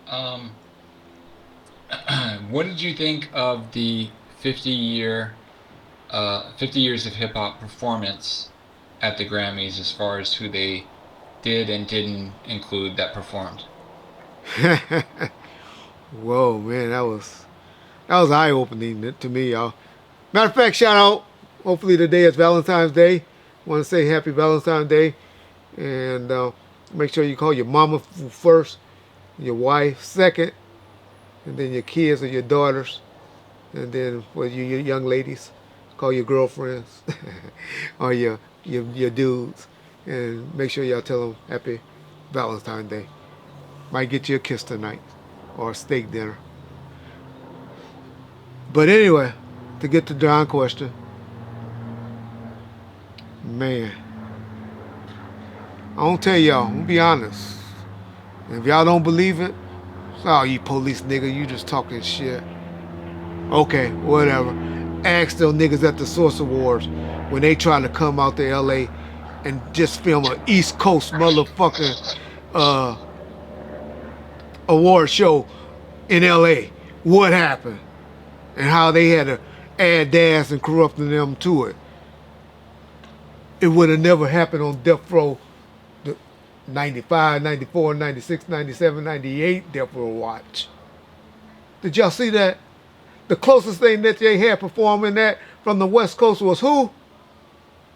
Um, what did you think of the 50 years of hip hop performance at the Grammys as far as who they did and didn't include that performed? Whoa, man, that was eye opening to me, y'all. Matter of fact, shout out. Hopefully today is Valentine's Day. Want to say Happy Valentine's Day, and make sure you call your mama first, your wife second, and then your kids or your daughters, and then for you young ladies, call your girlfriends or your dudes, and make sure y'all tell them Happy Valentine's Day. Might get you a kiss tonight or a steak dinner. But anyway, to get to John's question, man, I don't tell y'all. I'm gonna be honest. If y'all don't believe it, oh, you police nigga, you just talking shit. Okay, whatever. Ask them niggas at the Source Awards when they trying to come out to LA and just film an East Coast motherfucking uh, award show in LA. What happened? And how they had to add Das and corrupting them to it. It would have never happened on Death Row, the 95, 94, 96, 97, 98 Death Row watch. Did y'all see that? The closest thing that they had performing that from the West Coast was who?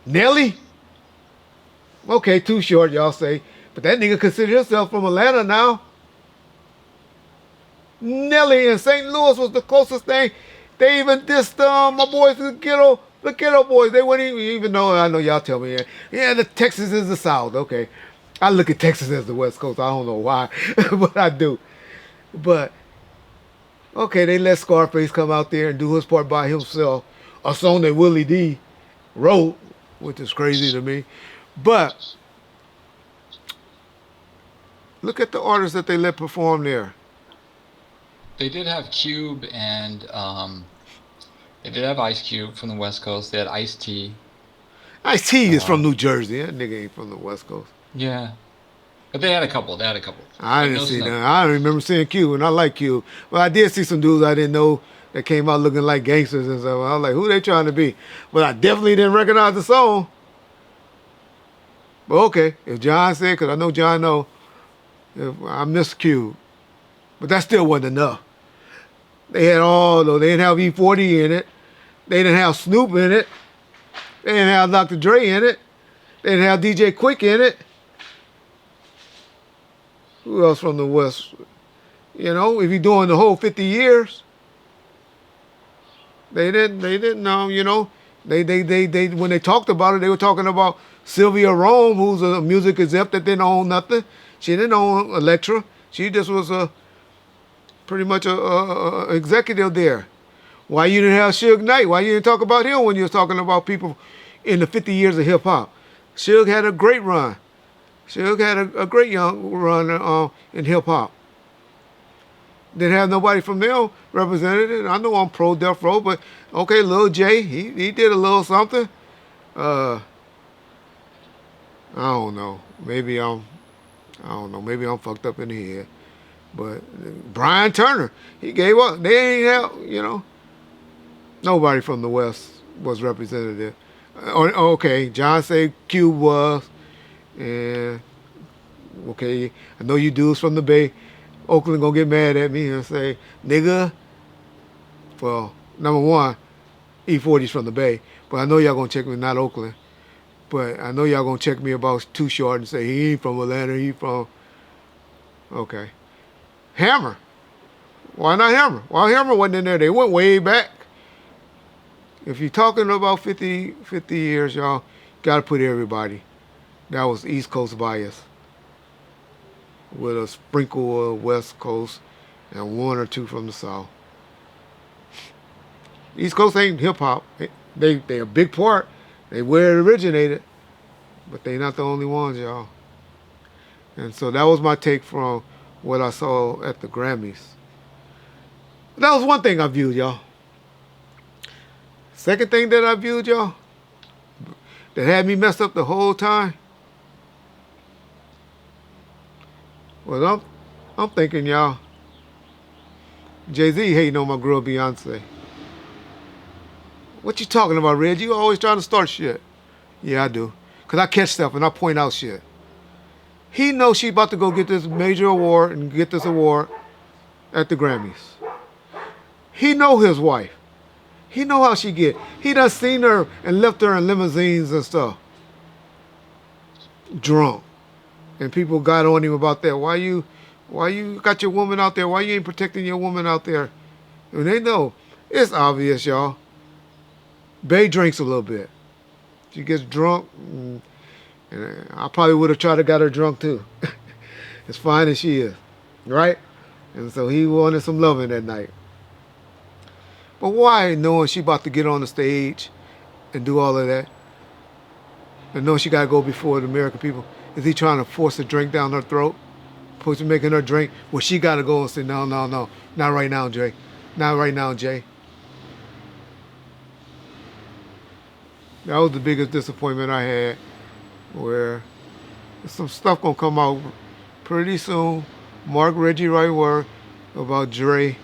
Nelly? Okay, too short, y'all say. But that nigga considered himself from Atlanta now. Nelly in St. Louis was the closest thing. They even dissed my boys, the ghetto boys. They wouldn't even know. I know y'all tell me, yeah, the Texas is the South. Okay, I look at Texas as the West Coast. I don't know why, but I do. But okay, they let Scarface come out there and do his part by himself, a song that Willie D wrote, which is crazy to me. But look at the artists that they let perform there. They did have Cube and they did have Ice Cube from the West Coast. They had Ice T. Ice T is from Um, New Jersey. That nigga ain't from the West Coast. yeah, but they had a couple. They had a couple, I but didn't no see that. Snoop. I don't remember seeing Q, and I like Q. But I did see some dudes I didn't know that came out looking like gangsters and stuff. I was like, who they trying to be? But I definitely didn't recognize the song. But okay, if John said, because I know John know, if I missed Q. But that still wasn't enough. They had all, though. They didn't have E40 in it. They didn't have Snoop in it. They didn't have Dr. Dre in it. They didn't have DJ Quick in it. Who else from the West? You know, if you're doing the whole 50 years, they didn't know, they when they talked about it, they were talking about Sylvia Rome, who's a music exempt that didn't own nothing. She didn't own Electra. She just was a pretty much a executive there. Why you didn't have Suge Knight? Why you didn't talk about him when you was talking about people in the 50 years of hip hop? Suge had a great run. Suge had a great young run in hip hop. Didn't have nobody from them represented it. I know I'm pro Death Row, but okay, Lil J, he did a little something. Uh, I don't know. I don't know. Maybe I'm fucked up in the head. But Brian Turner, he gave up. They ain't have, nobody from the West was represented. Okay, John said Cube was, and okay, I know you dudes from the Bay. Oakland gonna get mad at me and say, nigga, well, number one, E40's from the Bay, but I know y'all gonna check me, not Oakland. But I know y'all gonna check me about Too Short and say he ain't from Atlanta, he from, okay. Hammer. Why not Hammer? Why Hammer wasn't in there? They went way back. If you're talking about 50 years, y'all, gotta put everybody. That was East Coast bias with a sprinkle of West Coast and one or two from the South. East Coast ain't hip hop. They a big part. They where it originated, but they not the only ones, y'all. And so that was my take from what I saw at the Grammys. That was one thing I viewed, y'all. Second thing that I viewed, y'all, that had me messed up the whole time. Well, I'm thinking, y'all. Jay-Z hating on my girl Beyonce. What you talking about, Reggie? You always trying to start shit. Yeah, I do. Because I catch stuff and I point out shit. He knows she about to go get this major award and get this award at the Grammys. He know his wife. He know how she get. He done seen her and left her in limousines and stuff. Drunk. And people got on him about that. Why you got your woman out there? Why you ain't protecting your woman out there? And they know. It's obvious, y'all. Bay drinks a little bit. She gets drunk. And I probably would have tried to got her drunk too. As fine as she is. Right? And so he wanted some loving that night. But why, knowing she about to get on the stage and do all of that, and knowing she got to go before the American people, is he trying to force a drink down her throat? Making her drink? Well, she got to go and say, no, not right now, Jay. Not right now, Jay. That was the biggest disappointment I had, where some stuff going to come out pretty soon. Reggie Wright word about Jay-Z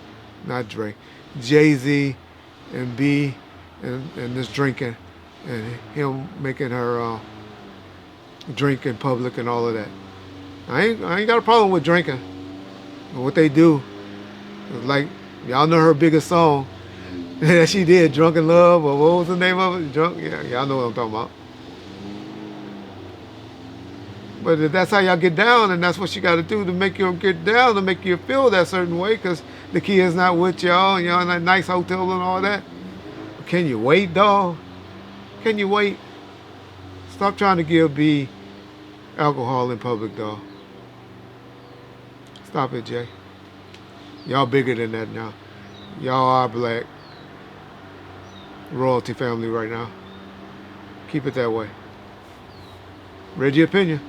and B and this drinking and him making her drink in public and all of that. I ain't got a problem with drinking. But what they do is, like, y'all know her biggest song that she did, Drunk in Love, or what was the name of it? Drunk? Yeah, y'all know what I'm talking about. But if that's how y'all get down, and that's what she got to do to make you get down, to make you feel that certain way, because the kid's not with y'all, and y'all in that nice hotel and all that. Can you wait, dog? Can you wait? Stop trying to give B alcohol in public, dog. Stop it, Jay. Y'all bigger than that now. Y'all are black royalty family right now. Keep it that way. Reggie opinion.